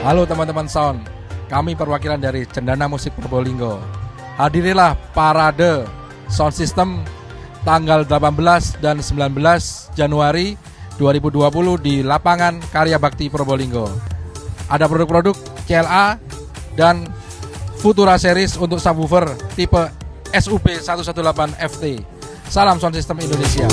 Halo teman-teman sound, kami perwakilan dari Cendana Musik Probolinggo. Hadirilah parade sound system tanggal 18 dan 19 Januari 2020 di lapangan Karya Bakti Probolinggo. Ada produk-produk CLA dan Futura Series untuk subwoofer tipe SUB 118 FT. Salam sound system Indonesia.